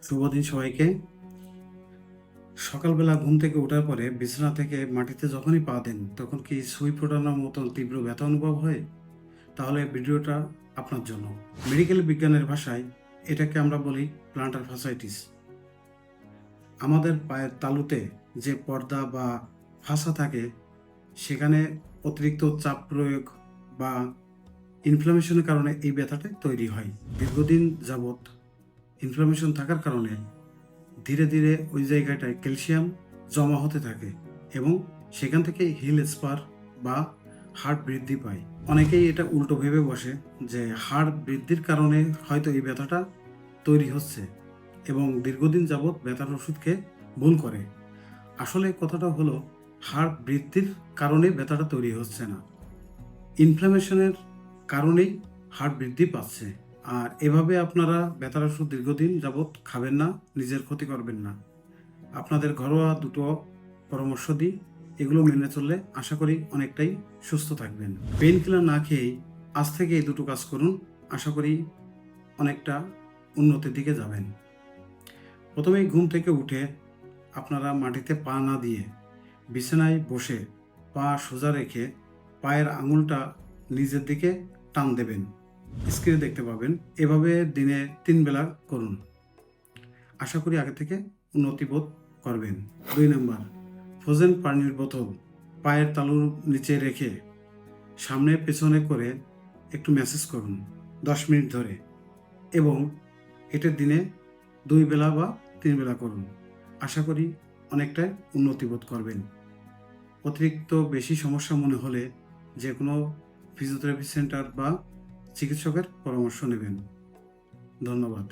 শুভ দিন সবাইকে। সকালবেলা ঘুম থেকে ওঠার পরে বিছানা থেকে মাটিতে যখনই পা দেন তখন কি সুই ফোটানোর মতন তীব্র ব্যথা অনুভব হয়? তাহলে ভিডিওটা আপনার জন্য। মেডিকেল বিজ্ঞানের ভাষায় এটাকে আমরা বলি প্লান্টার ফাসাইটিস। আমাদের পায়ের তালুতে যে পর্দা বা ফাসা থাকে সেখানে অতিরিক্ত চাপ প্রয়োগ বা ইনফ্লামেশনের কারণে এই ব্যথাটা তৈরি হয়। দীর্ঘদিন যাবৎ ইনফ্লামেশন থাকার কারণে ধীরে ধীরে ওই জায়গাটায় ক্যালসিয়াম জমা হতে থাকে এবং সেখান থেকে হিল স্পার বা হাড় বৃদ্ধি পায়। অনেকেই এটা উল্টো ভেবে বসে যে হাড় বৃদ্ধির কারণে হয়তো এই ব্যথাটা তৈরি হচ্ছে এবং দীর্ঘদিন যাবৎ ব্যথার ওষুধ খেয়ে ভুল করে। আসলে কথাটা হলো হাড় বৃদ্ধির কারণে ব্যথাটা তৈরি হচ্ছে না, ইনফ্লামেশনের কারণেই হাড় বৃদ্ধি পাচ্ছে। আর এভাবে আপনারা ব্যথার ওষুধ দীর্ঘদিন যাবৎ খাবেন না, নিজের ক্ষতি করবেন না। আপনাদের ঘরোয়া দুটো পরামর্শ দিই, এগুলো মেনে চললে আশা করি অনেকটাই সুস্থ থাকবেন। পেইন কিলার না খেয়েই আজ থেকে এই দুটো কাজ করুন, আশা করি অনেকটা উন্নতির দিকে যাবেন। প্রথমেই ঘুম থেকে উঠে আপনারা মাটিতে পা না দিয়ে বিছানায় বসে পা সোজা রেখে পায়ের আঙুলটা নিচের দিকে টান দেবেন। স্ক্রিনে দেখতে পাবেন। এভাবে দিনে 3 বেলা করুন, আশা করি আগে থেকে উন্নতি বোধ করবেন। 2 নম্বর, ফ্রোজেন পানির বোতল পায়ের তালুর নিচে রেখে সামনে পেছনে করে একটু ম্যাসেজ করুন 10 মিনিট ধরে এবং এটা দিনে 2 বেলা বা 3 বেলা করুন, আশা করি অনেকটাই উন্নতি বোধ করবেন। অতিরিক্ত বেশি সমস্যা মনে হলে যে কোনো ফিজিওথেরাপি সেন্টার বা চিকিৎসকের পরামর্শ নেবেন। ধন্যবাদ।